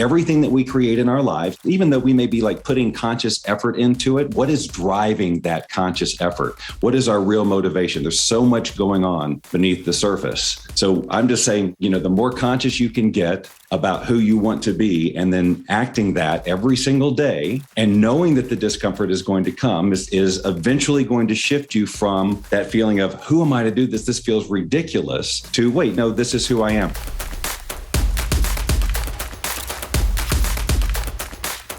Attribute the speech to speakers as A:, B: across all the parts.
A: everything that we create in our lives, even though we may be like putting conscious effort into it, what is driving that conscious effort? What is our real motivation? There's so much going on beneath the surface. So I'm just saying, the more conscious you can get about who you want to be and then acting that every single day and knowing that the discomfort is going to come is eventually going to shift you from that feeling of who am I to do this? This feels ridiculous to wait, no, this is who I am.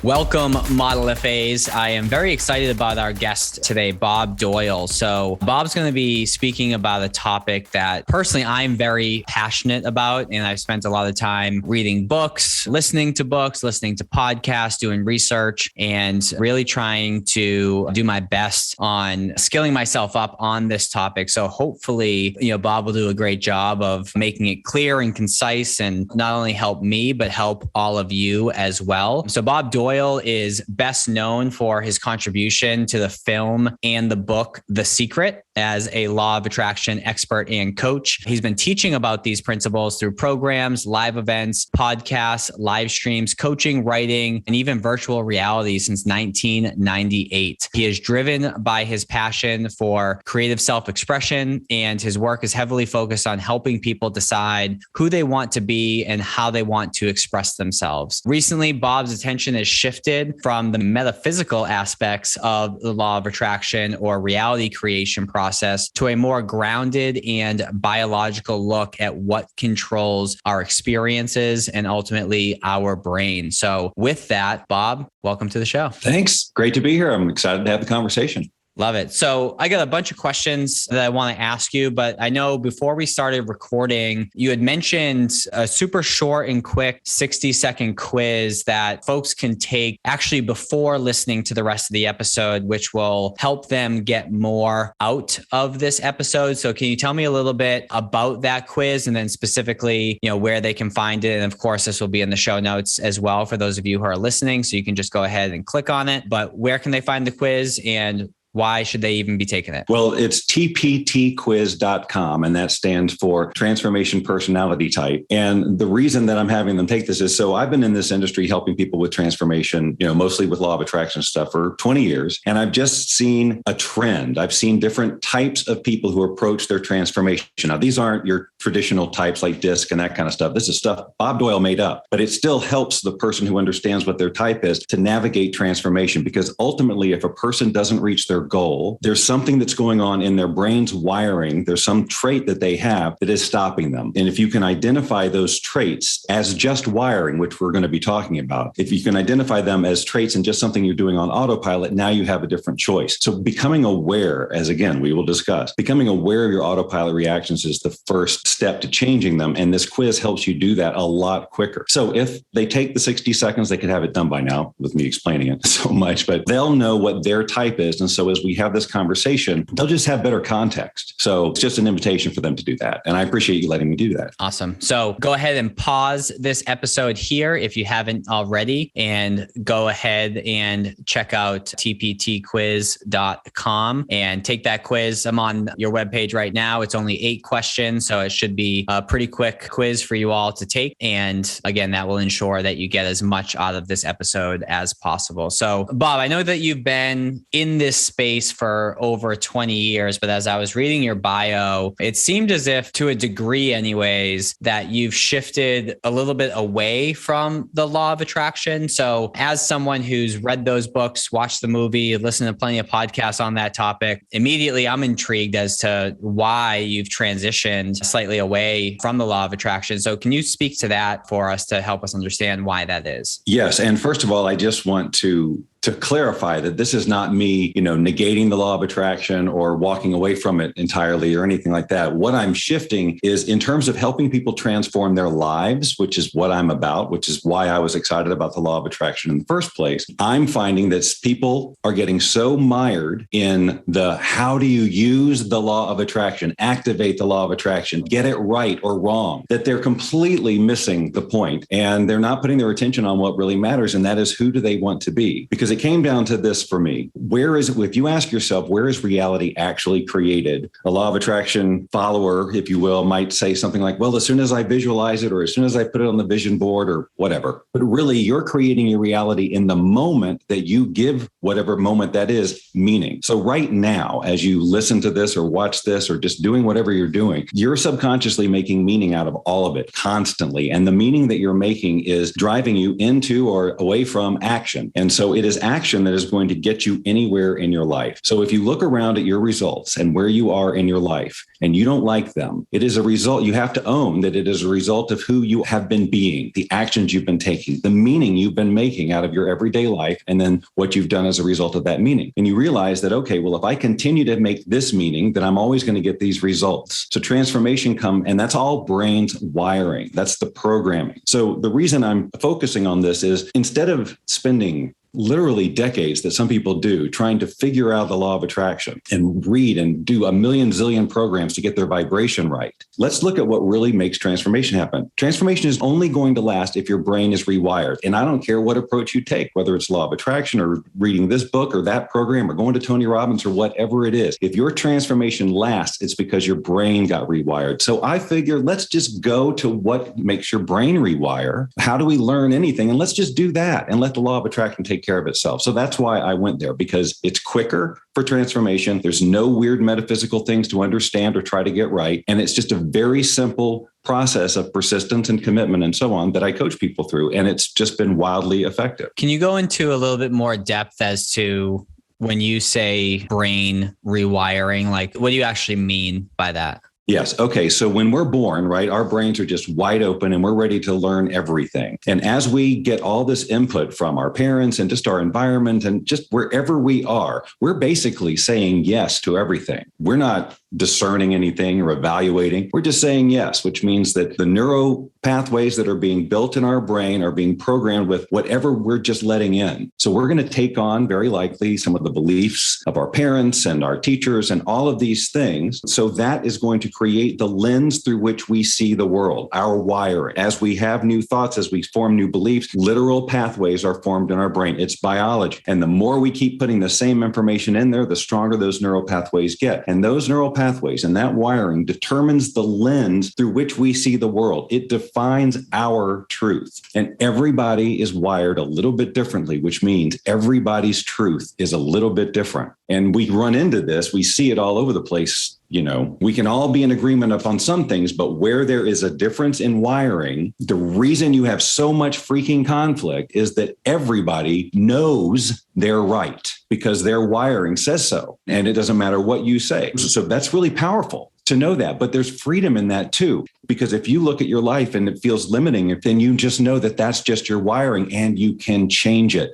B: Welcome, ModelFAs. I am very excited about our guest today, Bob Doyle. So Bob's going to be speaking about a topic that personally I'm very passionate about. And I've spent a lot of time reading books, listening to podcasts, doing research, and really trying to do my best on skilling myself up on this topic. So hopefully, Bob will do a great job of making it clear and concise and not only help me, but help all of you as well. So Bob Doyle is best known for his contribution to the film and the book, The Secret, as a law of attraction expert and coach. He's been teaching about these principles through programs, live events, podcasts, live streams, coaching, writing, and even virtual reality since 1998. He is driven by his passion for creative self-expression, and his work is heavily focused on helping people decide who they want to be and how they want to express themselves. Recently, Bob's attention has shifted from the metaphysical aspects of the law of attraction or reality creation process to a more grounded and biological look at what controls our experiences and ultimately our brain. So with that, Bob, welcome to the show.
A: Thanks. Great to be here. I'm excited to have the conversation.
B: Love it. So I got a bunch of questions that I want to ask you, but I know before we started recording, you had mentioned a super short and quick 60-second quiz that folks can take actually before listening to the rest of the episode, which will help them get more out of this episode. So can you tell me a little bit about that quiz and then specifically, where they can find it? And of course, this will be in the show notes as well for those of you who are listening. So you can just go ahead and click on it. But where can they find the quiz and why should they even be taking it?
A: Well, it's tptquiz.com, and that stands for Transformation Personality Type. And the reason that I'm having them take this is so I've been in this industry helping people with transformation, mostly with law of attraction stuff for 20 years. And I've just seen a trend. I've seen different types of people who approach their transformation. Now, these aren't your traditional types like DISC and that kind of stuff. This is stuff Bob Doyle made up, but it still helps the person who understands what their type is to navigate transformation. Because ultimately, if a person doesn't reach their goal, there's something that's going on in their brain's wiring. There's some trait that they have that is stopping them. And if you can identify those traits as just wiring, which we're going to be talking about, if you can identify them as traits and just something you're doing on autopilot, now you have a different choice. So becoming aware, as again, we will discuss, becoming aware of your autopilot reactions is the first step to changing them. And this quiz helps you do that a lot quicker. So if they take the 60 seconds, they could have it done by now with me explaining it so much, but they'll know what their type is. And so as we have this conversation, they'll just have better context. So it's just an invitation for them to do that. And I appreciate you letting me do that.
B: Awesome. So go ahead and pause this episode here if you haven't already, and go ahead and check out tptquiz.com and take that quiz. I'm on your webpage right now. It's only 8 questions, so it should be a pretty quick quiz for you all to take. And again, that will ensure that you get as much out of this episode as possible. So Bob, I know that you've been in this space for over 20 years, but as I was reading your bio, it seemed as if, to a degree anyways, that you've shifted a little bit away from the law of attraction. So as someone who's read those books, watched the movie, listened to plenty of podcasts on that topic, immediately I'm intrigued as to why you've transitioned slightly away from the law of attraction. So can you speak to that for us to help us understand why that is?
A: Yes. And first of all, I just want to clarify that this is not me, negating the law of attraction or walking away from it entirely or anything like that. What I'm shifting is in terms of helping people transform their lives, which is what I'm about, which is why I was excited about the law of attraction in the first place. I'm finding that people are getting so mired in the how do you use the law of attraction, activate the law of attraction, get it right or wrong, that they're completely missing the point and they're not putting their attention on what really matters. And that is, who do they want to be? Because Because it came down to this for me. If you ask yourself, where is reality actually created? A law of attraction follower, if you will, might say something like, well, as soon as I visualize it, or as soon as I put it on the vision board, or whatever. But really, you're creating your reality in the moment that you give whatever moment that is meaning. So right now, as you listen to this or watch this or just doing whatever you're doing, you're subconsciously making meaning out of all of it constantly. And the meaning that you're making is driving you into or away from action. And so it is action that is going to get you anywhere in your life. So if you look around at your results and where you are in your life and you don't like them, it is a result. You have to own that it is a result of who you have been being, the actions you've been taking, the meaning you've been making out of your everyday life, and then what you've done as a result of that meaning. And you realize that, okay, well, if I continue to make this meaning, then I'm always going to get these results. So transformation and that's all brain's wiring. That's the programming. So the reason I'm focusing on this is instead of spending literally decades that some people do trying to figure out the law of attraction and read and do a million zillion programs to get their vibration right. Let's look at what really makes transformation happen. Transformation is only going to last if your brain is rewired. And I don't care what approach you take, whether it's law of attraction or reading this book or that program or going to Tony Robbins or whatever it is. If your transformation lasts, it's because your brain got rewired. So I figure let's just go to what makes your brain rewire. How do we learn anything? And let's just do that and let the law of attraction take care of itself. So that's why I went there, because it's quicker for transformation. There's no weird metaphysical things to understand or try to get right. And it's just a very simple process of persistence and commitment and so on that I coach people through. And it's just been wildly effective.
B: Can you go into a little bit more depth as to when you say brain rewiring, like what do you actually mean by that?
A: Yes. Okay. So when we're born, right, our brains are just wide open and we're ready to learn everything. And as we get all this input from our parents and just our environment and just wherever we are, we're basically saying yes to everything. We're not discerning anything or evaluating. We're just saying yes, which means that the neural pathways that are being built in our brain are being programmed with whatever we're just letting in. So we're going to take on very likely some of the beliefs of our parents and our teachers and all of these things. So that is going to create the lens through which we see the world, our wiring. As we have new thoughts, as we form new beliefs, literal pathways are formed in our brain. It's biology. And the more we keep putting the same information in there, the stronger those neural pathways get. And those neural pathways and that wiring determines the lens through which we see the world. It defines our truth. And everybody is wired a little bit differently, which means everybody's truth is a little bit different. And we run into this. We see it all over the place. You know, we can all be in agreement upon some things, but where there is a difference in wiring, the reason you have so much freaking conflict is that everybody knows they're right because their wiring says so. And it doesn't matter what you say. So that's really powerful to know that. But there's freedom in that too. Because if you look at your life and it feels limiting, then you just know that that's just your wiring and you can change it.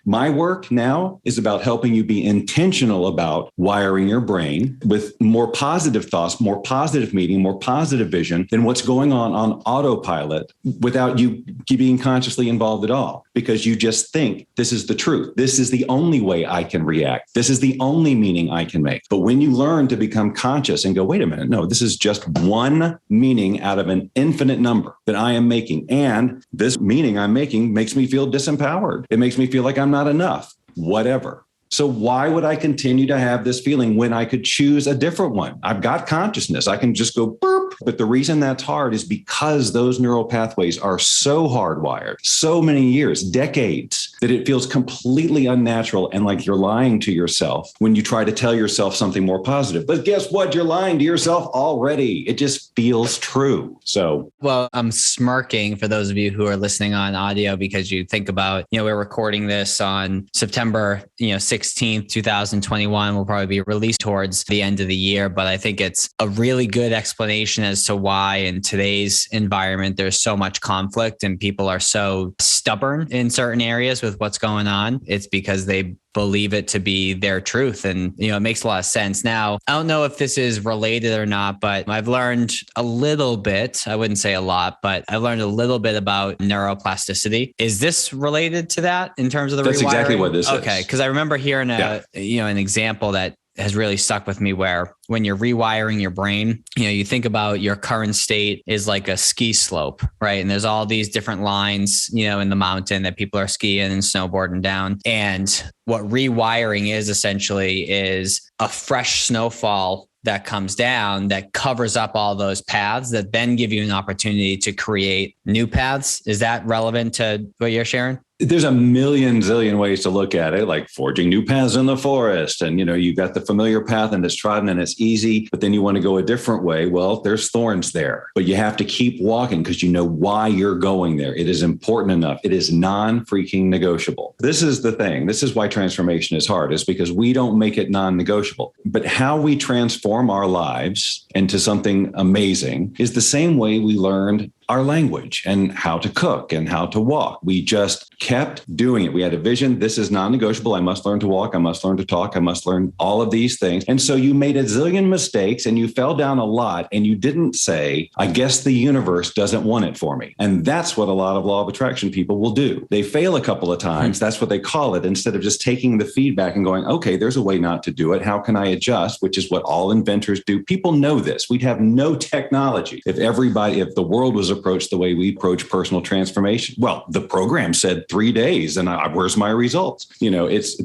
A: My work now is about helping you be intentional about wiring your brain with more positive thoughts, more positive meaning, more positive vision than what's going on autopilot without you being consciously involved at all. Because you just think this is the truth. This is the only way I can react. This is the only meaning I can make. But when you learn to become conscious and go, wait a minute, no, this is just one meaning out of an infinite number that I am making. And this meaning I'm making makes me feel disempowered. It makes me feel like I'm not enough, whatever. So why would I continue to have this feeling when I could choose a different one? I've got consciousness. I can just go burp. But the reason that's hard is because those neural pathways are so hardwired, so many years, decades, that it feels completely unnatural and like you're lying to yourself when you try to tell yourself something more positive. But guess what? You're lying to yourself already. It just feels true. So,
B: well, I'm smirking for those of you who are listening on audio because you think about, we're recording this on September, 16th, 2021 will probably be released towards the end of the year. But I think it's a really good explanation as to why in today's environment, there's so much conflict and people are so stubborn in certain areas with what's going on. It's because they believe it to be their truth. And, it makes a lot of sense. Now, I don't know if this is related or not, but I've learned a little bit, I wouldn't say a lot, but I learned a little bit about neuroplasticity. Is this related to that in terms of the rewiring?
A: That's exactly what this is.
B: Okay. Because I remember hearing an example that has really stuck with me, where when you're rewiring your brain, you think about your current state is like a ski slope, right? And there's all these different lines, in the mountain that people are skiing and snowboarding down. And what rewiring is essentially is a fresh snowfall that comes down that covers up all those paths that then give you an opportunity to create new paths. Is that relevant to what you're sharing?
A: There's a million zillion ways to look at it, like forging new paths in the forest. And, you've got the familiar path and it's trodden and it's easy, but then you want to go a different way. Well, there's thorns there, but you have to keep walking because you know why you're going there. It is important enough. It is non-freaking negotiable. This is the thing. This is why transformation is hard, is because we don't make it non-negotiable. But how we transform our lives into something amazing is the same way we learned our language and how to cook and how to walk. We just kept doing it. We had a vision. This is non-negotiable. I must learn to walk. I must learn to talk. I must learn all of these things. And so you made a zillion mistakes and you fell down a lot and you didn't say, I guess the universe doesn't want it for me. And that's what a lot of law of attraction people will do. They fail a couple of times. That's what they call it. Instead of just taking the feedback and going, okay, there's a way not to do it. How can I adjust? Which is what all inventors do. People know this. We'd have no technology if the world was approached the way we approach personal transformation. Well, the program said 3 days and where's my results? It's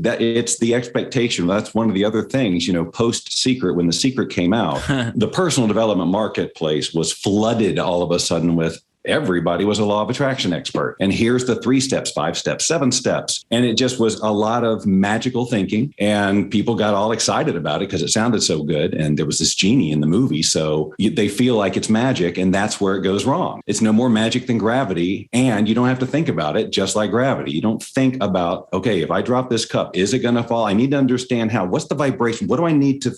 A: the expectation. That's one of the other things, post Secret, when the Secret came out, the personal development marketplace was flooded all of a sudden with everybody was a law of attraction expert. And here's the 3 steps, 5 steps, 7 steps. And it just was a lot of magical thinking. And people got all excited about it because it sounded so good. And there was this genie in the movie. So they feel like it's magic. And that's where it goes wrong. It's no more magic than gravity. And you don't have to think about it just like gravity. You don't think about, okay, if I drop this cup, is it going to fall? I need to understand what's the vibration? What do I need to,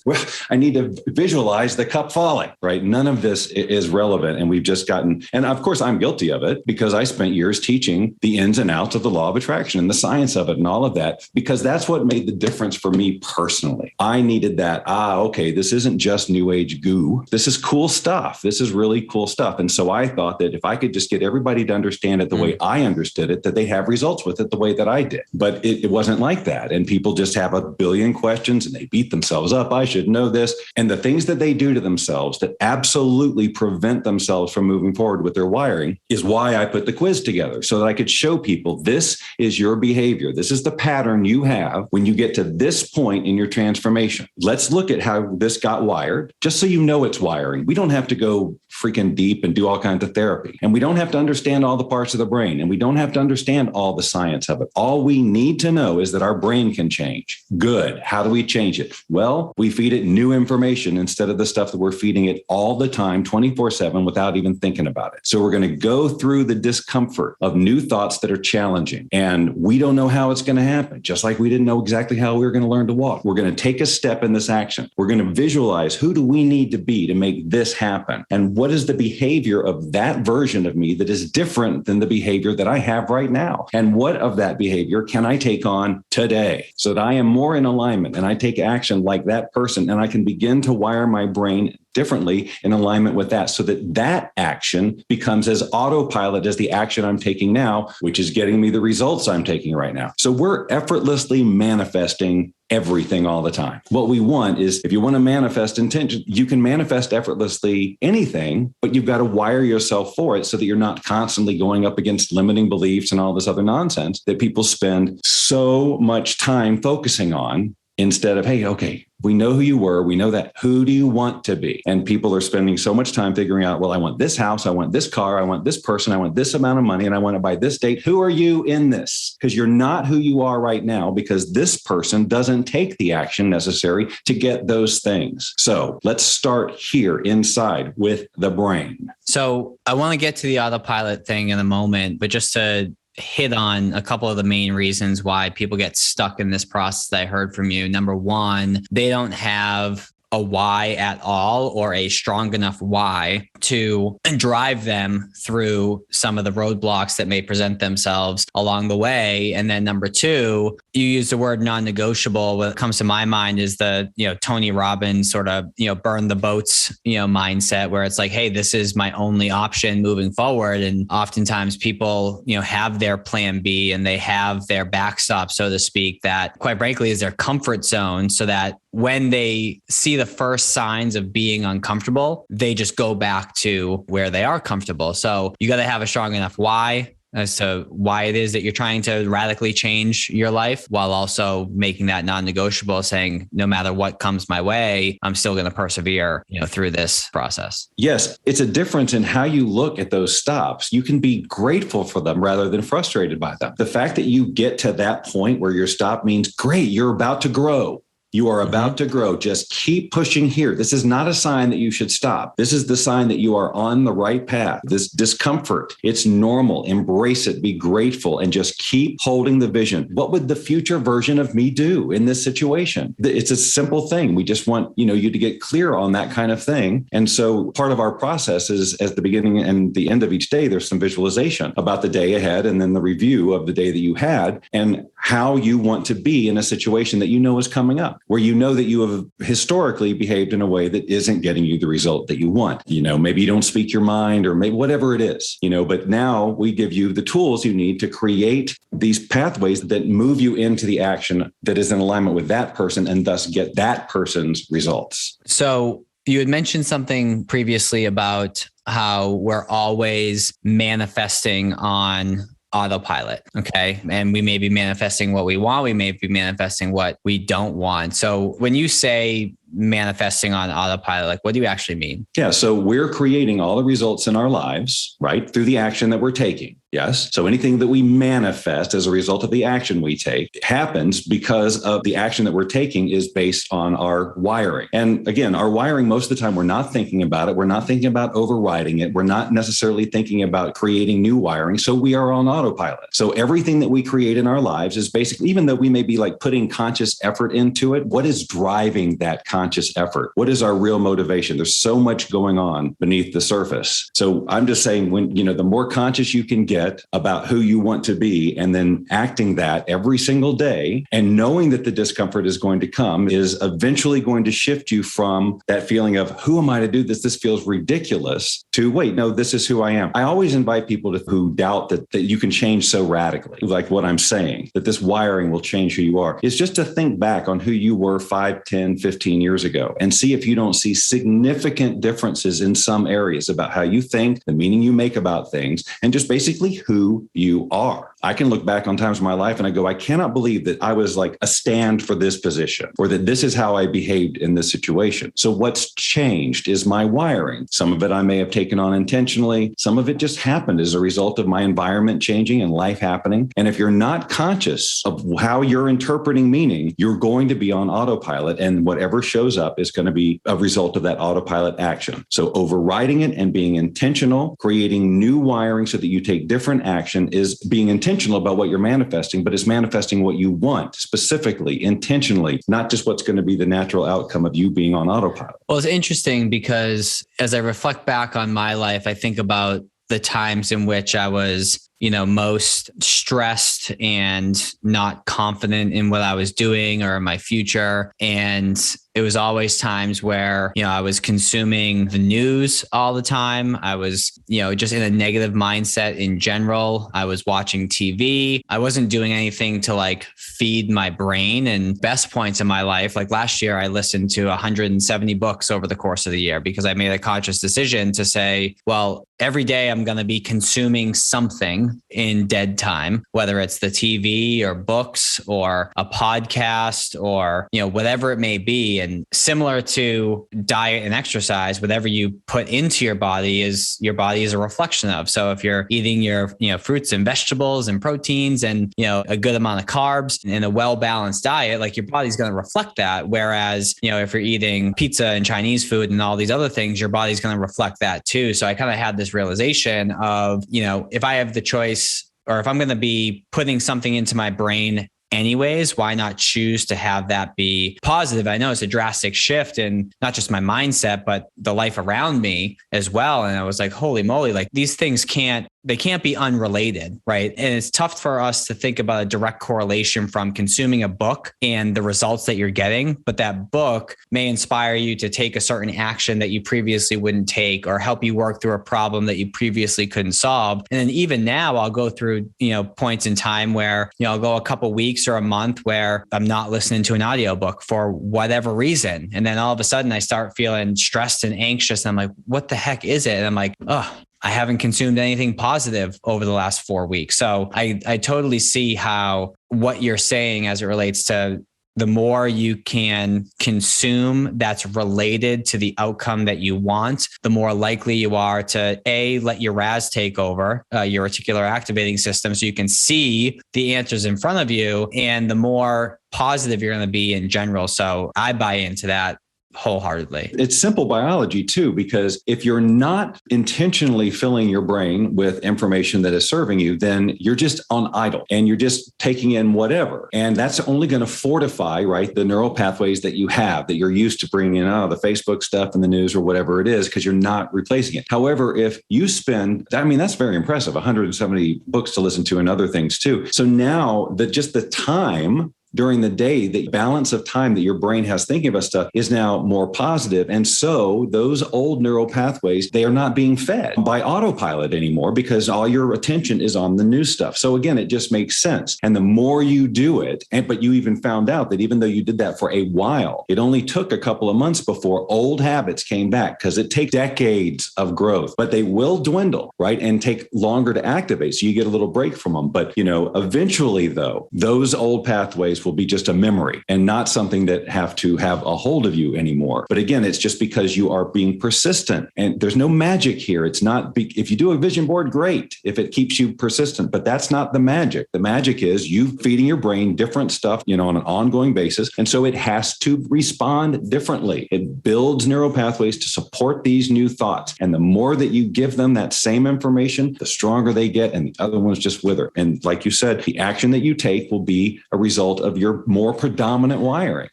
A: I need to visualize the cup falling, right? None of this is relevant. And we've just gotten, and of course, I'm guilty of it because I spent years teaching the ins and outs of the law of attraction and the science of it and all of that, because that's what made the difference for me personally. I needed that. Okay, this isn't just new age goo. This is cool stuff. This is really cool stuff. And so I thought that if I could just get everybody to understand it the way I understood it, that they have results with it the way that I did. But it wasn't like that. And people just have a billion questions and they beat themselves up. I should know this. And the things that they do to themselves that absolutely prevent themselves from moving forward with their wiring is why I put the quiz together, so that I could show people this is your behavior. This is the pattern you have when you get to this point in your transformation. Let's look at how this got wired, just so you know it's wiring. We don't have to go freaking deep and do all kinds of therapy. And we don't have to understand all the parts of the brain. And we don't have to understand all the science of it. All we need to know is that our brain can change. Good. How do we change it? Well, we feed it new information instead of the stuff that we're feeding it all the time, 24/7, without even thinking about it. So we're going to go through the discomfort of new thoughts that are challenging. And we don't know how it's going to happen, just like we didn't know exactly how we were going to learn to walk. We're going to take a step in this action. We're going to visualize, who do we need to be to make this happen? And what is the behavior of that version of me that is different than the behavior that I have right now? And what of that behavior can I take on today so that I am more in alignment and I take action like that person, and I can begin to wire my brain differently in alignment with that, so that that action becomes as autopilot as the action I'm taking now, which is getting me the results I'm taking right now. So we're effortlessly manifesting everything all the time. What we want is, if you want to manifest intention, you can manifest effortlessly anything, but you've got to wire yourself for it so that you're not constantly going up against limiting beliefs and all this other nonsense that people spend so much time focusing on, instead of, hey, okay, we know who you were. We know that. Who do you want to be? And people are spending so much time figuring out, well, I want this house. I want this car. I want this person. I want this amount of money. And I want it by this date. Who are you in this? Because you're not who you are right now, because this person doesn't take the action necessary to get those things. So let's start here inside with the brain.
B: So I want to get to the autopilot thing in a moment, but just to hit on a couple of the main reasons why people get stuck in this process that I heard from you. Number one, they don't have a why at all, or a strong enough why to drive them through some of the roadblocks that may present themselves along the way. And then number two, you use the word non-negotiable. What comes to my mind is the, Tony Robbins sort of, burn the boats, mindset, where it's like, hey, this is my only option moving forward. And oftentimes people, have their plan B and they have their backstop, so to speak, that quite frankly is their comfort zone, so that when they see the first signs of being uncomfortable, they just go back to where they are comfortable. So you got to have a strong enough why as to why it is that you're trying to radically change your life, while also making that non-negotiable, saying no matter what comes my way, I'm still going to persevere, through this process.
A: Yes, it's a difference in how you look at those stops. You can be grateful for them rather than frustrated by them. The fact that you get to that point where your stop means, great, you're about to grow. You are about to grow. Just keep pushing here. This is not a sign that you should stop. This is the sign that you are on the right path. This discomfort, it's normal. Embrace it. Be grateful and just keep holding the vision. What would the future version of me do in this situation? It's a simple thing. We just want, you to get clear on that kind of thing. And so part of our process is at the beginning and the end of each day, there's some visualization about the day ahead and then the review of the day that you had and how you want to be in a situation that is coming up, where that you have historically behaved in a way that isn't getting you the result that you want. Maybe you don't speak your mind, or maybe whatever it is, but now we give you the tools you need to create these pathways that move you into the action that is in alignment with that person and thus get that person's results.
B: So you had mentioned something previously about how we're always manifesting on autopilot. Okay. And we may be manifesting what we want. We may be manifesting what we don't want. So when you say manifesting on autopilot, what do you actually mean?
A: Yeah. So we're creating all the results in our lives, right, through the action that we're taking. Yes. So anything that we manifest as a result of the action we take happens because of the action that we're taking is based on our wiring. And again, our wiring, most of the time, we're not thinking about it. We're not thinking about overriding it. We're not necessarily thinking about creating new wiring. So we are on autopilot. So everything that we create in our lives is basically, even though we may be like putting conscious effort into it, what is driving that conscious effort? What is our real motivation? There's so much going on beneath the surface. So I'm just saying, when, the more conscious you can get about who you want to be, and then acting that every single day and knowing that the discomfort is going to come is eventually going to shift you from that feeling of, who am I to do this? This feels ridiculous, to, wait, no, this is who I am. I always invite people who doubt that you can change so radically, like what I'm saying, that this wiring will change who you are, is just to think back on who you were 5, 10, 15 years ago and see if you don't see significant differences in some areas about how you think, the meaning you make about things, and just basically who you are. I can look back on times in my life and I go, I cannot believe that I was like a stand for this position, or that this is how I behaved in this situation. So what's changed is my wiring. Some of it I may have taken on intentionally. Some of it just happened as a result of my environment changing and life happening. And if you're not conscious of how you're interpreting meaning, you're going to be on autopilot, and whatever shows up is going to be a result of that autopilot action. So overriding it and being intentional, creating new wiring so that you take different action, is being intentional about what you're manifesting, but it's manifesting what you want specifically, intentionally, not just what's going to be the natural outcome of you being on autopilot.
B: Well, it's interesting because as I reflect back on my life, I think about the times in which I was, most stressed and not confident in what I was doing or in my future. And it was always times where, I was consuming the news all the time. I was, just in a negative mindset in general. I was watching TV. I wasn't doing anything to feed my brain. And best points in my life, like last year, I listened to 170 books over the course of the year because I made a conscious decision to say, well, every day I'm going to be consuming something in dead time, whether it's the TV or books or a podcast or, whatever it may be. And similar to diet and exercise, whatever you put into your body is a reflection of. So if you're eating your, fruits and vegetables and proteins and, a good amount of carbs in a well-balanced diet, like your body's going to reflect that. Whereas, if you're eating pizza and Chinese food and all these other things, your body's going to reflect that too. So I kind of had this realization of, if I have the choice, or if I'm going to be putting something into my brain anyways, why not choose to have that be positive? I know it's a drastic shift in not just my mindset, but the life around me as well. And I was like, holy moly, like these things can't they can't be unrelated, right? And it's tough for us to think about a direct correlation from consuming a book and the results that you're getting. But that book may inspire you to take a certain action that you previously wouldn't take, or help you work through a problem that you previously couldn't solve. And then even now I'll go through, points in time where, I'll go a couple weeks or a month where I'm not listening to an audiobook for whatever reason. And then all of a sudden I start feeling stressed and anxious. And I'm like, what the heck is it? And I'm like, oh, I haven't consumed anything positive over the last 4 weeks. So I totally see how what you're saying as it relates to the more you can consume that's related to the outcome that you want, the more likely you are to let your RAS take over, your reticular activating system, so you can see the answers in front of you, and the more positive you're going to be in general. So I buy into that wholeheartedly.
A: It's simple biology too, because if you're not intentionally filling your brain with information that is serving you, then you're just on idle and you're just taking in whatever. And that's only going to fortify, right, the neural pathways that you have, that you're used to bringing in out of the Facebook stuff and the news or whatever it is, because you're not replacing it. However, if you spend, that's very impressive, 170 books to listen to and other things too. So now just the time during the day, the balance of time that your brain has thinking about stuff is now more positive. And so those old neural pathways, they are not being fed by autopilot anymore, because all your attention is on the new stuff. So again, it just makes sense. And the more you do it, but you even found out that even though you did that for a while, it only took a couple of months before old habits came back, because it takes decades of growth, but they will dwindle, right? And take longer to activate. So you get a little break from them. But, eventually though, those old pathways will be just a memory and not something that have to have a hold of you anymore. But again, it's just because you are being persistent, and there's no magic here. It's not, if you do a vision board, great, if it keeps you persistent, but that's not the magic. The magic is you feeding your brain different stuff, on an ongoing basis. And so it has to respond differently. It builds neural pathways to support these new thoughts. And the more that you give them that same information, the stronger they get, and the other ones just wither. And like you said, the action that you take will be a result of your more predominant wiring.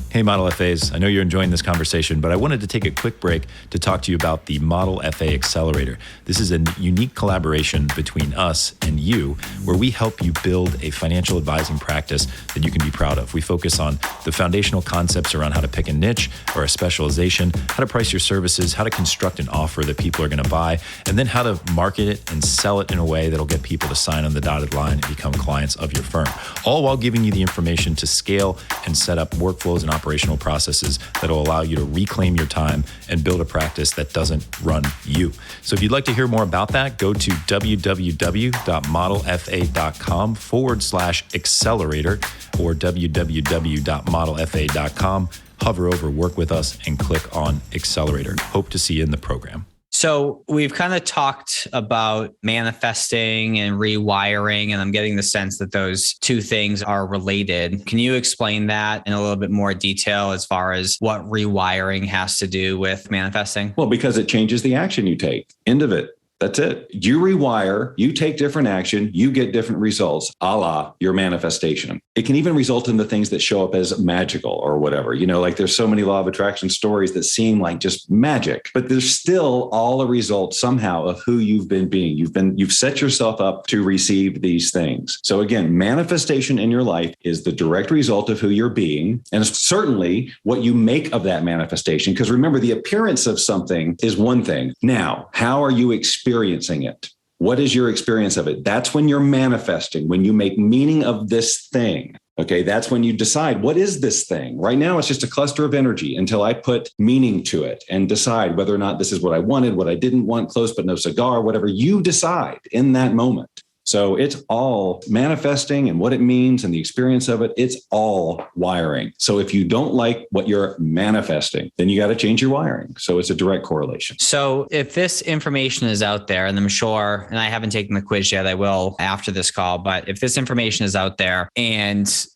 C: Hey, ModelFAs. I know you're enjoying this conversation, but I wanted to take a quick break to talk to you about the ModelFA Accelerator. This is a unique collaboration between us and you, where we help you build a financial advising practice that you can be proud of. We focus on the foundational concepts around how to pick a niche or a specialization, how to price your services, how to construct an offer that people are going to buy, and then how to market it and sell it in a way that'll get people to sign on the dotted line and become clients of your firm, all while giving you the information to scale and set up workflows and operational processes that will allow you to reclaim your time and build a practice that doesn't run you. So if you'd like to hear more about that, go to www.modelfa.com/accelerator or www.modelfa.com. Hover over Work With Us and click on Accelerator. Hope to see you in the program.
B: So we've kind of talked about manifesting and rewiring, and I'm getting the sense that those two things are related. Can you explain that in a little bit more detail as far as what rewiring has to do with manifesting?
A: Well, because it changes the action you take. End of it. That's it. You rewire, you take different action, you get different results, a la your manifestation. It can even result in the things that show up as magical or whatever. Like there's so many law of attraction stories that seem like just magic, but there's still all a result somehow of who you've been being. You've set yourself up to receive these things. So again, manifestation in your life is the direct result of who you're being, and certainly what you make of that manifestation. Because remember, the appearance of something is one thing. Now, how are you experiencing it? What is your experience of it? That's when you're manifesting, when you make meaning of this thing. Okay, that's when you decide, what is this thing? Right now, it's just a cluster of energy until I put meaning to it and decide whether or not this is what I wanted, what I didn't want, close but no cigar, whatever you decide in that moment. So it's all manifesting and what it means and the experience of it. It's all wiring. So if you don't like what you're manifesting, then you got to change your wiring. So it's a direct correlation.
B: So if this information is out there, and I'm sure, and I haven't taken the quiz yet, I will after this call, but if this information is out there and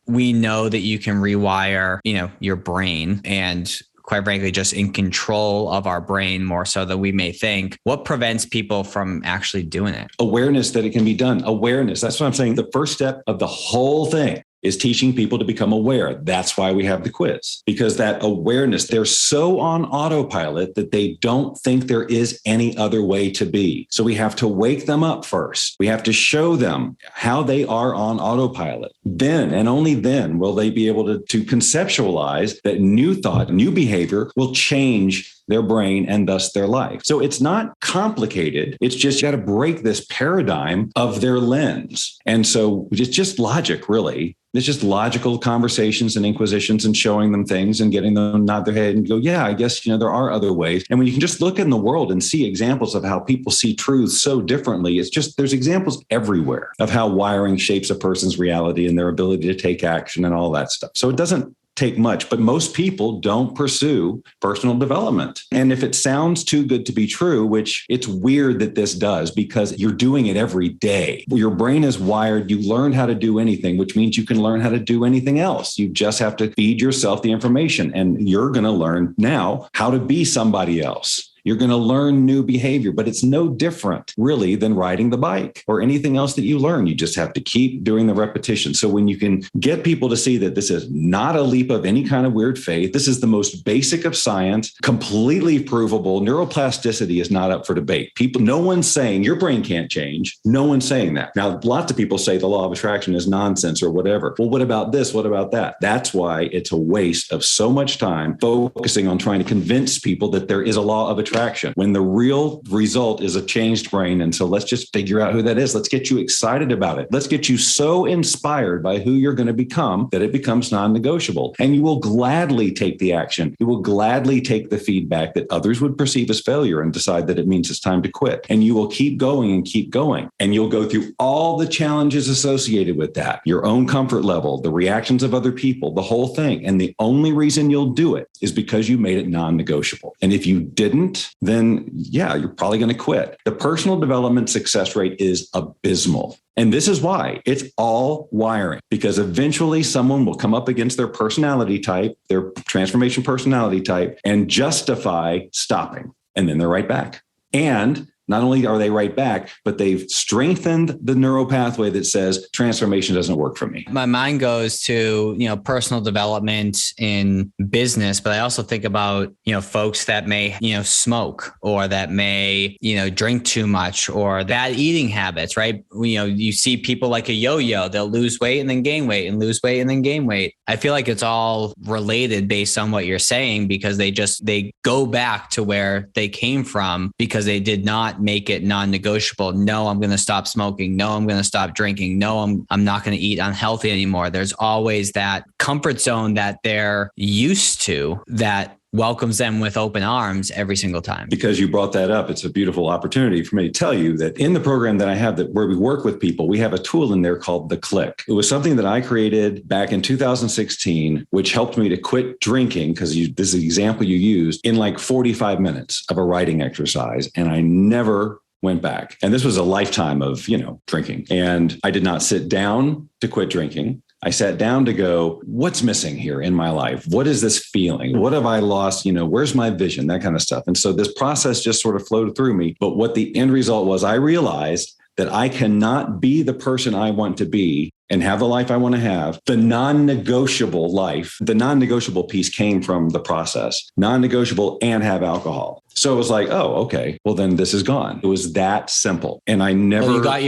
B: we know that you can rewire, your brain, and quite frankly, just in control of our brain more so than we may think, what prevents people from actually doing it?
A: Awareness that it can be done. Awareness. That's what I'm saying. The first step of the whole thing is teaching people to become aware. That's why we have the quiz, because that awareness, they're so on autopilot that they don't think there is any other way to be. So we have to wake them up first. We have to show them how they are on autopilot. Then and only then will they be able to conceptualize that new thought, new behavior will change their brain and thus their life. So it's not complicated. It's just you got to break this paradigm of their lens. And so it's just logic, really. It's just logical conversations and inquisitions and showing them things and getting them to nod their head and go, yeah, I guess, there are other ways. And when you can just look in the world and see examples of how people see truth so differently, it's just, there's examples everywhere of how wiring shapes a person's reality and their ability to take action and all that stuff. So it doesn't take much, but most people don't pursue personal development. And if it sounds too good to be true, which it's weird that this does, because you're doing it every day. Your brain is wired. You learn how to do anything, which means you can learn how to do anything else. You just have to feed yourself the information, and you're going to learn now how to be somebody else. You're going to learn new behavior, but it's no different really than riding the bike or anything else that you learn. You just have to keep doing the repetition. So when you can get people to see that this is not a leap of any kind of weird faith, this is the most basic of science, completely provable. Neuroplasticity is not up for debate. No one's saying your brain can't change. No one's saying that. Now, lots of people say the law of attraction is nonsense or whatever. Well, what about this? What about that? That's why it's a waste of so much time focusing on trying to convince people that there is a law of attraction, when the real result is a changed brain. And so let's just figure out who that is. Let's get you excited about it. Let's get you so inspired by who you're going to become that it becomes non-negotiable. And you will gladly take the action. You will gladly take the feedback that others would perceive as failure and decide that it means it's time to quit. And you will keep going and keep going. And you'll go through all the challenges associated with that, your own comfort level, the reactions of other people, the whole thing. And the only reason you'll do it is because you made it non-negotiable. And if you didn't, then yeah, you're probably going to quit. The personal development success rate is abysmal. And this is why it's all wiring, because eventually someone will come up against their personality type, their transformation personality type, and justify stopping. And then they're right back. And not only are they right back, but they've strengthened the neural pathway that says transformation doesn't work for me.
B: My mind goes to, personal development in business, but I also think about, folks that may, smoke, or that may, drink too much, or bad eating habits, right? You see people like a yo-yo, they'll lose weight and then gain weight and lose weight and then gain weight. I feel like it's all related based on what you're saying, because they go back to where they came from because they did not make it non-negotiable. No, I'm going to stop smoking. No, I'm going to stop drinking. No, I'm not going to eat unhealthy anymore. There's always that comfort zone that they're used to that welcomes them with open arms every single time.
A: Because you brought that up, it's a beautiful opportunity for me to tell you that in the program that I have, that where we work with people, we have a tool in there called the Click. It was something that I created back in 2016, which helped me to quit drinking, because this is the example you used, in like 45 minutes of a writing exercise. And I never went back. And this was a lifetime of, drinking. And I did not sit down to quit drinking. I sat down to go, what's missing here in my life? What is this feeling? What have I lost? Where's my vision? That kind of stuff. And so this process just sort of flowed through me. But what the end result was, I realized that I cannot be the person I want to be and have the life I want to have, the non-negotiable life. The non-negotiable piece came from the process, non-negotiable and have alcohol. So it was like, oh, okay, well then this is gone. It was that simple. And I never...
B: Well,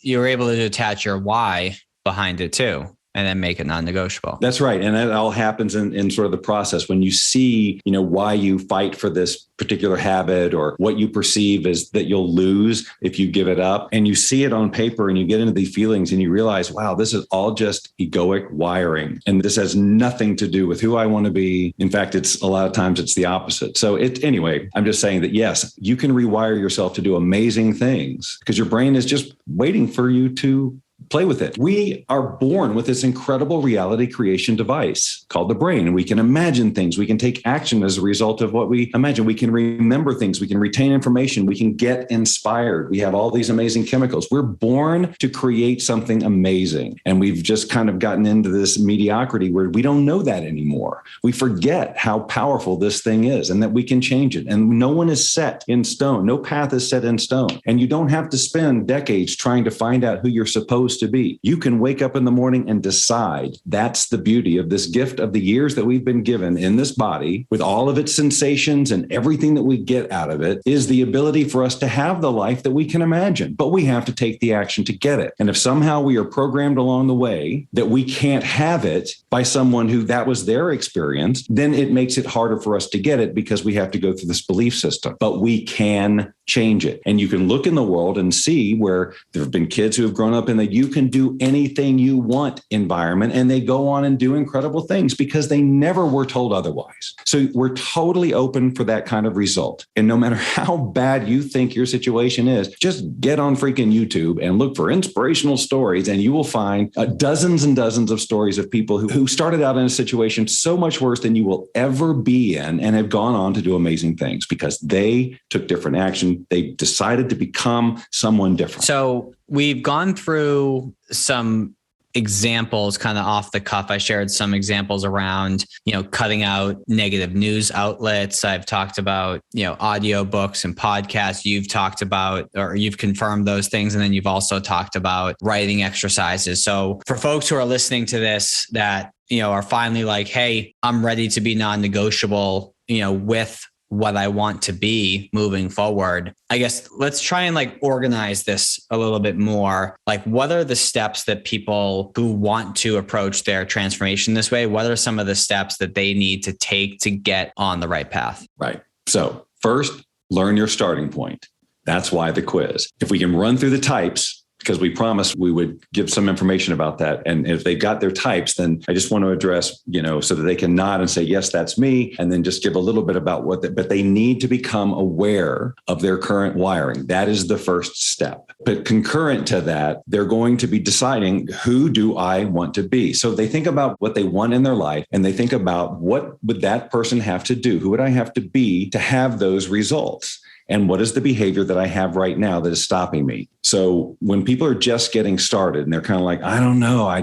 B: you were able to attach your why behind it too, and then make it non-negotiable.
A: That's right. And that all happens in sort of the process when you see, why you fight for this particular habit, or what you perceive is that you'll lose if you give it up. And you see it on paper and you get into the feelings and you realize, wow, this is all just egoic wiring. And this has nothing to do with who I want to be. In fact, it's a lot of times it's the opposite. So anyway, I'm just saying that, yes, you can rewire yourself to do amazing things because your brain is just waiting for you to play with it. We are born with this incredible reality creation device called the brain. And we can imagine things. We can take action as a result of what we imagine. We can remember things. We can retain information. We can get inspired. We have all these amazing chemicals. We're born to create something amazing. And we've just kind of gotten into this mediocrity where we don't know that anymore. We forget how powerful this thing is and that we can change it. And no one is set in stone. No path is set in stone. And you don't have to spend decades trying to find out who you're supposed to to be. You can wake up in the morning and decide. That's the beauty of this gift of the years that we've been given in this body, with all of its sensations and everything that we get out of it, is the ability for us to have the life that we can imagine. But we have to take the action to get it. And if somehow we are programmed along the way that we can't have it by someone who that was their experience, then it makes it harder for us to get it because we have to go through this belief system. But we can change it. And you can look in the world and see where there have been kids who have grown up in the you can do anything you want environment, and they go on and do incredible things because they never were told otherwise. So we're totally open for that kind of result. And no matter how bad you think your situation is, just get on freaking YouTube and look for inspirational stories, and you will find dozens and dozens of stories of people who started out in a situation so much worse than you will ever be in and have gone on to do amazing things because they took different action. They decided to become someone different. So
B: we've gone through some examples kind of off the cuff. I shared some examples around, cutting out negative news outlets. I've talked about, audio books and podcasts. You've talked about, or you've confirmed those things. And then you've also talked about writing exercises. So for folks who are listening to this that, are finally like, hey, I'm ready to be non-negotiable, with what I want to be moving forward. I guess let's try and organize this a little bit more. What are the steps that people who want to approach their transformation this way, what are some of the steps that they need to take to get on the right path?
A: Right. So first, learn your starting point. That's why the quiz. If we can run through the types, because we promised we would give some information about that. And if they've got their types, then I just want to address, so that they can nod and say, yes, that's me. And then just give a little bit about but they need to become aware of their current wiring. That is the first step. But concurrent to that, they're going to be deciding, who do I want to be? So they think about what they want in their life, and they think about, what would that person have to do? Who would I have to be to have those results? And what is the behavior that I have right now that is stopping me? So when people are just getting started and they're kind of like, I don't know, I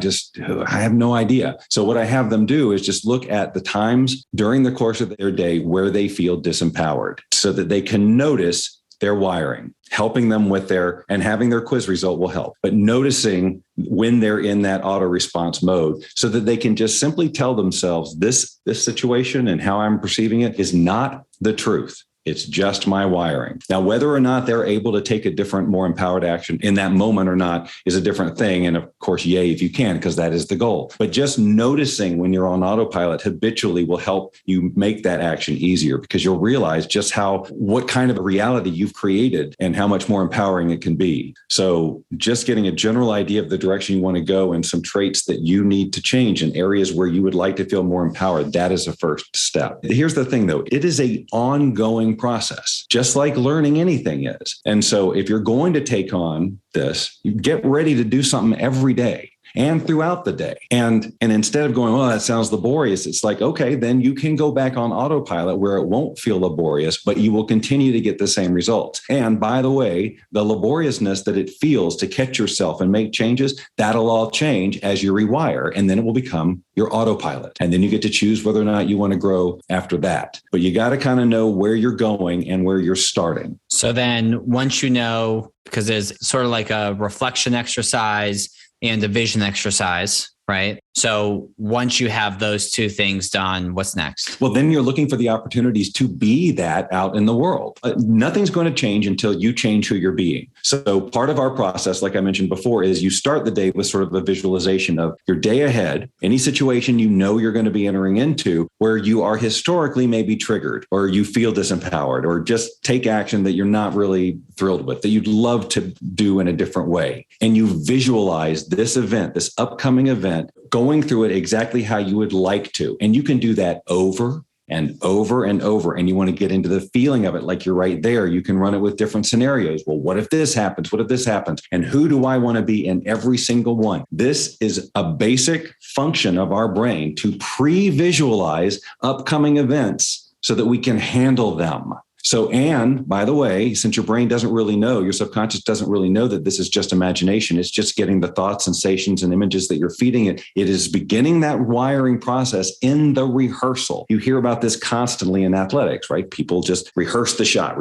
A: have no idea. So what I have them do is just look at the times during the course of their day where they feel disempowered so that they can notice their wiring. Helping them with and having their quiz result will help. But noticing when they're in that auto response mode so that they can just simply tell themselves, this situation and how I'm perceiving it is not the truth. It's just my wiring. Now, whether or not they're able to take a different, more empowered action in that moment or not is a different thing. And of course, yay, if you can, because that is the goal. But just noticing when you're on autopilot habitually will help you make that action easier, because you'll realize just what kind of a reality you've created and how much more empowering it can be. So just getting a general idea of the direction you want to go and some traits that you need to change in areas where you would like to feel more empowered, that is a first step. Here's the thing, though. It is an ongoing process, just like learning anything is. And so if you're going to take on this, you get ready to do something every day and throughout the day. And instead of going, well, that sounds laborious, it's like, okay, then you can go back on autopilot where it won't feel laborious, but you will continue to get the same results. And by the way, the laboriousness that it feels to catch yourself and make changes, that'll all change as you rewire, and then it will become your autopilot. And then you get to choose whether or not you want to grow after that. But you got to kind of know where you're going and where you're starting.
B: So then once you know, because there's sort of like a reflection exercise and a vision exercise, right? So once you have those two things done, what's next?
A: Well, then you're looking for the opportunities to be that out in the world. Nothing's going to change until you change who you're being. So part of our process, like I mentioned before, is you start the day with sort of a visualization of your day ahead, any situation you're going to be entering into where you are historically maybe triggered or you feel disempowered or just take action that you're not really thrilled with, that you'd love to do in a different way. And you visualize this event, this upcoming event, going through it exactly how you would like to. And you can do that over and over and over. And you want to get into the feeling of it like you're right there. You can run it with different scenarios. Well, what if this happens? What if this happens? And who do I want to be in every single one? This is a basic function of our brain to pre-visualize upcoming events so that we can handle them. So, and by the way, since your brain doesn't really know, your subconscious doesn't really know that this is just imagination. It's just getting the thoughts, sensations, and images that you're feeding it. It is beginning that wiring process in the rehearsal. You hear about this constantly in athletics, right? People just rehearse the shot,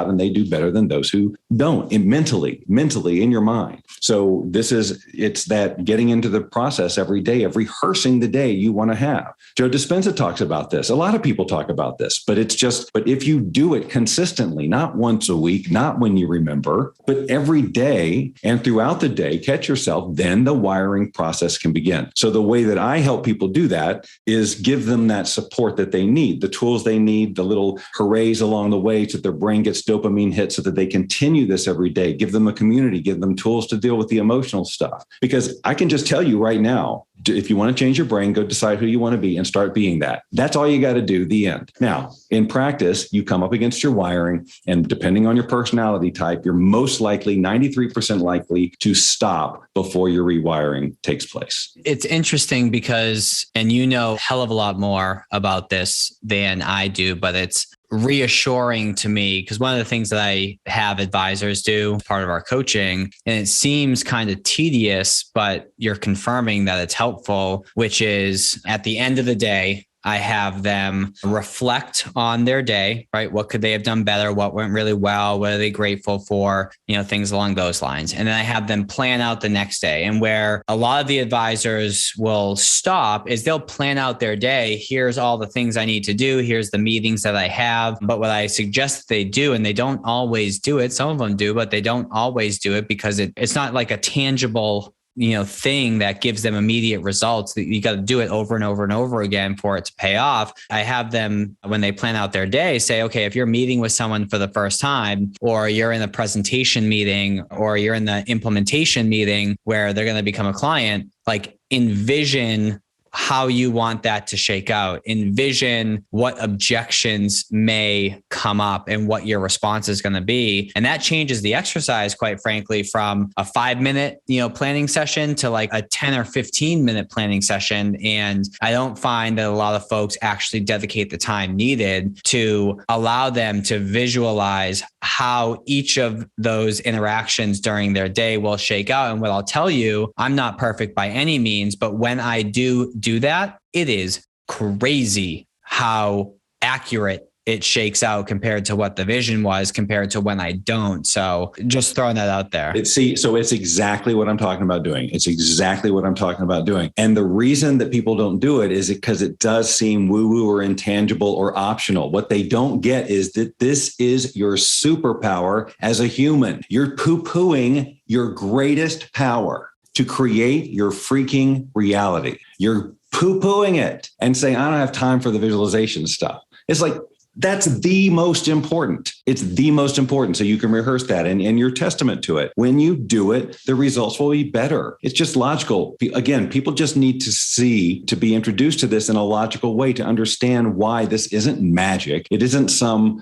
A: and they do better than those who don't. And mentally in your mind. So it's that getting into the process every day of rehearsing the day you want to have. Joe Dispenza talks about this. A lot of people talk about this, but if you do it consistently, not once a week, not when you remember, but every day and throughout the day, catch yourself, then the wiring process can begin. So the way that I help people do that is give them that support that they need, the tools they need, the little hoorays along the way so that their brain gets dopamine hits so that they continue this every day. Give them a community, give them tools to deal with the emotional stuff. Because I can just tell you right now, if you want to change your brain, go decide who you want to be and start being that. That's all you got to do, the end. Now, in practice, you come up against your wiring, and depending on your personality type, you're most likely 93% likely to stop before your rewiring takes place.
B: It's interesting because, and you know a hell of a lot more about this than I do, but it's reassuring to me because one of the things that I have advisors do, part of our coaching, and it seems kind of tedious, but you're confirming that it's helpful, which is at the end of the day, I have them reflect on their day, right? What could they have done better? What went really well? What are they grateful for? Things along those lines. And then I have them plan out the next day. And where a lot of the advisors will stop is they'll plan out their day. Here's all the things I need to do. Here's the meetings that I have. But what I suggest they do, and they don't always do it. Some of them do, but they don't always do it because it's not like a tangible thing that gives them immediate results. That you got to do it over and over and over again for it to pay off. I have them, when they plan out their day, say, okay, if you're meeting with someone for the first time, or you're in a presentation meeting, or you're in the implementation meeting where they're going to become a client, like envision how you want that to shake out. Envision what objections may come up and what your response is going to be. And that changes the exercise, quite frankly, from a 5-minute, planning session to like a 10 or 15-minute planning session. And I don't find that a lot of folks actually dedicate the time needed to allow them to visualize how each of those interactions during their day will shake out. And what I'll tell you, I'm not perfect by any means, but when I do that, it is crazy how accurate it shakes out compared to what the vision was compared to when I don't. So just throwing that out there.
A: So it's exactly what I'm talking about doing. It's exactly what I'm talking about doing. And the reason that people don't do it is because it does seem woo-woo or intangible or optional. What they don't get is that this is your superpower as a human. You're poo-pooing your greatest power to create your freaking reality. You're poo-pooing it and saying, I don't have time for the visualization stuff. It's like, that's the most important. It's the most important. So you can rehearse that and you're testament to it. When you do it, the results will be better. It's just logical. Again, people just need to be introduced to this in a logical way to understand why this isn't magic. It isn't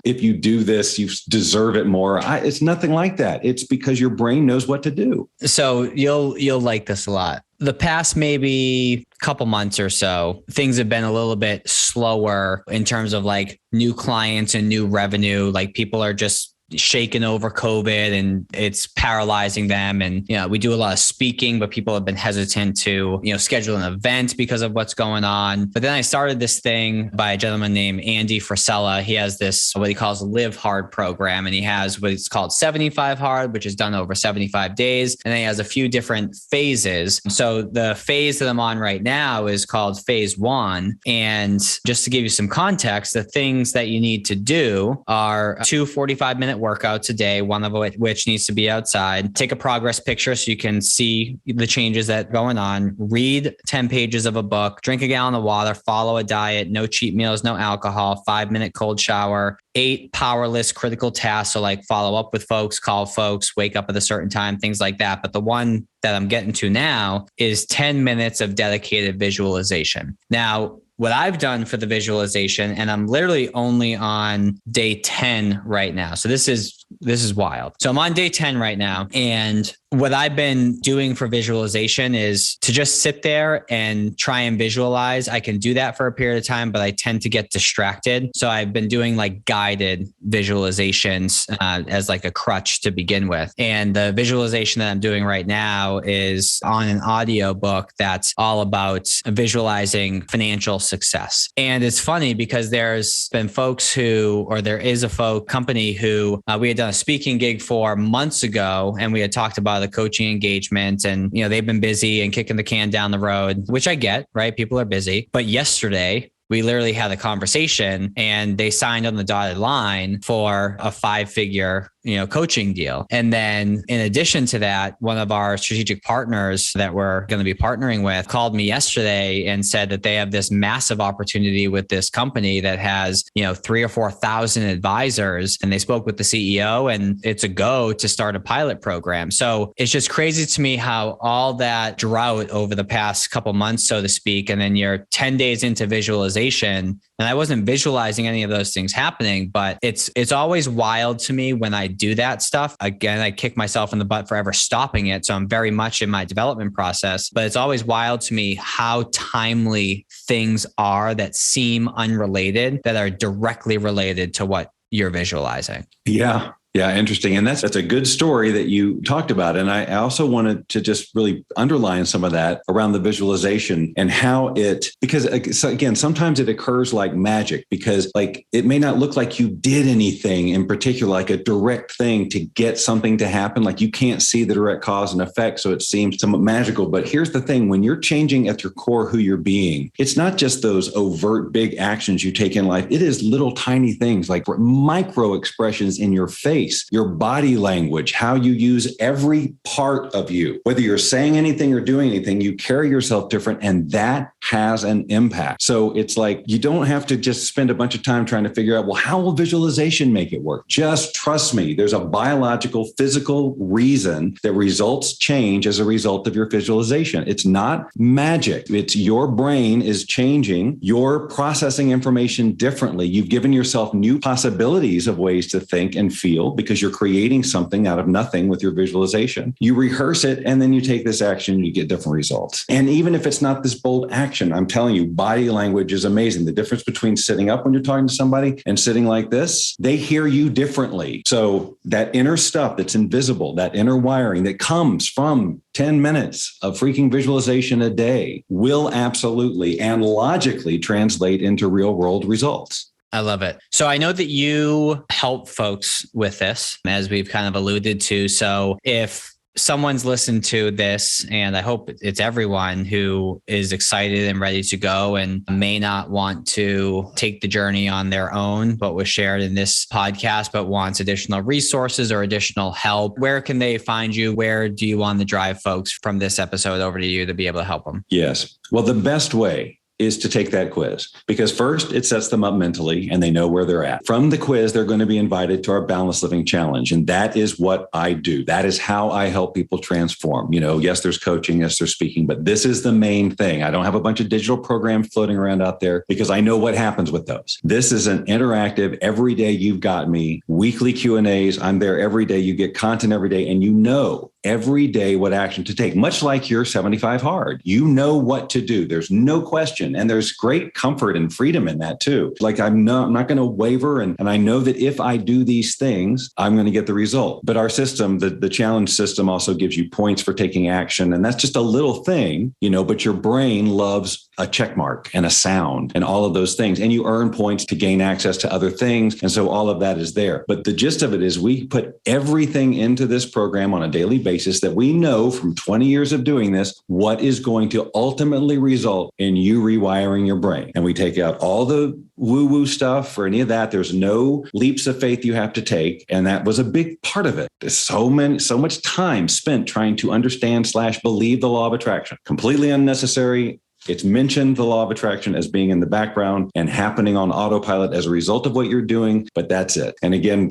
A: if you do this, you deserve it more. It's nothing like that. It's because your brain knows what to do.
B: So you'll like this a lot. The past maybe couple months or so, things have been a little bit slower in terms of like new clients and new revenue. Like people are just shaken over COVID and it's paralyzing them. And, we do a lot of speaking, but people have been hesitant to, schedule an event because of what's going on. But then I started this thing by a gentleman named Andy Frisella. He has this, what he calls Live Hard program. And he has what it's called 75 Hard, which is done over 75 days. And then he has a few different phases. So the phase that I'm on right now is called phase 1. And just to give you some context, the things that you need to do are 2 45-minute workouts a day, one of which needs to be outside. Take a progress picture so you can see the changes that are going on. Read 10 pages of a book, drink a gallon of water, follow a diet, no cheat meals, no alcohol, 5-minute cold shower, 8 powerless critical tasks. So like follow up with folks, call folks, wake up at a certain time, things like that. But the one that I'm getting to now is 10 minutes of dedicated visualization. Now, what I've done for the visualization, and I'm literally only on day 10 right now. So this is wild. So I'm on day 10 right now. And what I've been doing for visualization is to just sit there and try and visualize. I can do that for a period of time, but I tend to get distracted. So I've been doing like guided visualizations as like a crutch to begin with. And the visualization that I'm doing right now is on an audio book that's all about visualizing financial success. And it's funny because there's been folks there is a company who we had done a speaking gig for months ago, and we had talked about the coaching engagement, and they've been busy and kicking the can down the road, which I get, right? People are busy. But yesterday, we literally had a conversation and they signed on the dotted line for a 5-figure coaching deal. And then in addition to that, one of our strategic partners that we're going to be partnering with called me yesterday and said that they have this massive opportunity with this company that has, 3,000 or 4,000 advisors. And they spoke with the CEO and it's a go to start a pilot program. So it's just crazy to me how all that drought over the past couple months, so to speak, and then you're 10 days into visualization. And I wasn't visualizing any of those things happening, but it's always wild to me when I do that stuff. Again, I kick myself in the butt for ever stopping it. So I'm very much in my development process, but it's always wild to me how timely things are that seem unrelated, that are directly related to what you're visualizing. Yeah.
A: Yeah, interesting. And that's a good story that you talked about. And I also wanted to just really underline some of that around the visualization and how because again, sometimes it occurs like magic, because like it may not look like you did anything in particular, like a direct thing to get something to happen. Like you can't see the direct cause and effect. So it seems somewhat magical. But here's the thing, when you're changing at your core who you're being, it's not just those overt big actions you take in life. It is little tiny things like micro expressions in your face, your body language, how you use every part of you. Whether you're saying anything or doing anything, you carry yourself different, and that has an impact. So it's like you don't have to just spend a bunch of time trying to figure out, well, how will visualization make it work? Just trust me. There's a biological, physical reason that results change as a result of your visualization. It's not magic. It's your brain is changing. You're processing information differently. You've given yourself new possibilities of ways to think and feel, because you're creating something out of nothing with your visualization. You rehearse it, and then you take this action, you get different results. And even if it's not this bold action, I'm telling you, body language is amazing. The difference between sitting up when you're talking to somebody and sitting like this, they hear you differently. So that inner stuff that's invisible, that inner wiring that comes from 10 minutes of freaking visualization a day will absolutely and logically translate into real world results.
B: I love it. So I know that you help folks with this, as we've kind of alluded to. So if someone's listened to this, and I hope it's everyone who is excited and ready to go and may not want to take the journey on their own, but was shared in this podcast, but wants additional resources or additional help, where can they find you? Where do you want to drive folks from this episode over to you to be able to help them?
A: Yes. Well, the best way is to take that quiz, because first it sets them up mentally and they know where they're at. From the quiz, they're going to be invited to our Boundless Living Challenge. And that is what I do. That is how I help people transform. Yes, there's coaching, yes, there's speaking, but this is the main thing. I don't have a bunch of digital programs floating around out there because I know what happens with those. This is an interactive, every day you've got me, weekly Q&As. I'm there every day. You get content every day, and you know every day what action to take, much like your 75 hard. You know what to do. There's no question. And there's great comfort and freedom in that too. Like I'm not going to waver. And I know that if I do these things, I'm going to get the result. But our system, the challenge system, also gives you points for taking action. And that's just a little thing, but your brain loves a check mark and a sound and all of those things. And you earn points to gain access to other things. And so all of that is there. But the gist of it is we put everything into this program on a daily basis that we know from 20 years of doing this, what is going to ultimately result in you rewiring your brain. And we take out all the woo-woo stuff or any of that. There's no leaps of faith you have to take. And that was a big part of it. There's so much time spent trying to understand / believe the law of attraction. Completely unnecessary. It's mentioned the law of attraction as being in the background and happening on autopilot as a result of what you're doing, but that's it. And again,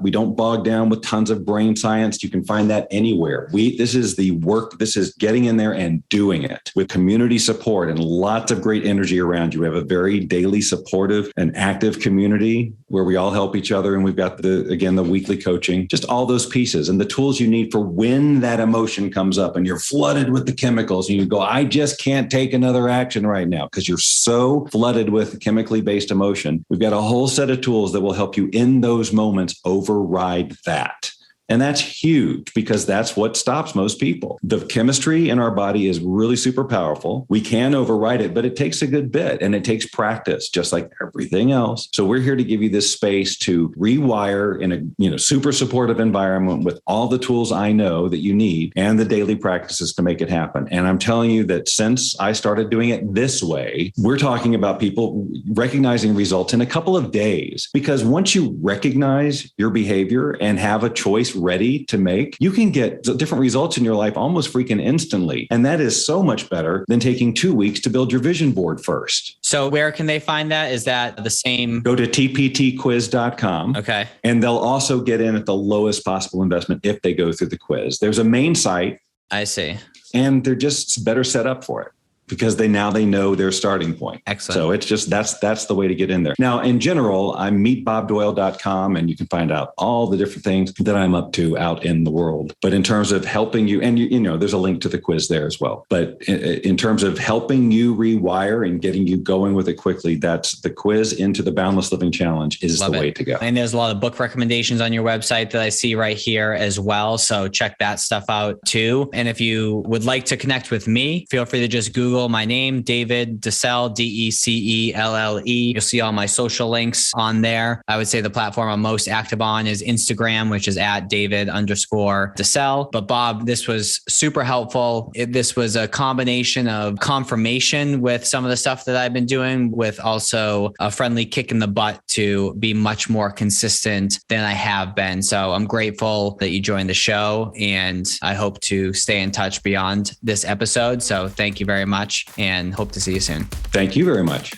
A: we don't bog down with tons of brain science. You can find that anywhere. This is the work. This is getting in there and doing it with community support and lots of great energy around you. We have a very daily supportive and active community where we all help each other. And we've got the weekly coaching, just all those pieces and the tools you need for when that emotion comes up and you're flooded with the chemicals and you go, I just can't take another action right now because you're so flooded with chemically based emotion. We've got a whole set of tools that will help you in those moments override that. And that's huge because that's what stops most people. The chemistry in our body is really super powerful. We can override it, but it takes a good bit and it takes practice, just like everything else. So we're here to give you this space to rewire in a super supportive environment with all the tools I know that you need and the daily practices to make it happen. And I'm telling you that since I started doing it this way, we're talking about people recognizing results in a couple of days. Because once you recognize your behavior and have a choice ready to make, you can get different results in your life almost freaking instantly. And that is so much better than taking 2 weeks to build your vision board first.
B: So where can they find that? Is that the same?
A: Go to tptquiz.com.
B: Okay.
A: And they'll also get in at the lowest possible investment if they go through the quiz. There's a main site.
B: I see.
A: And they're just better set up for it, because they know their starting point.
B: Excellent.
A: So it's just, that's the way to get in there. Now, in general, I'm meetbobdoyle.com and you can find out all the different things that I'm up to out in the world. But in terms of helping you, and there's a link to the quiz there as well. But in terms of helping you rewire and getting you going with it quickly, that's the quiz into the Boundless Living Challenge is the way to go.
B: And there's a lot of book recommendations on your website that I see right here as well. So check that stuff out too. And if you would like to connect with me, feel free to just Google my name, David Decelle, Decelle. You'll see all my social links on there. I would say the platform I'm most active on is Instagram, which is at David_Decelle. But Bob, this was super helpful. This was a combination of confirmation with some of the stuff that I've been doing, with also a friendly kick in the butt to be much more consistent than I have been. So I'm grateful that you joined the show, and I hope to stay in touch beyond this episode. So thank you very much, and hope to see you soon.
A: Thank you very much.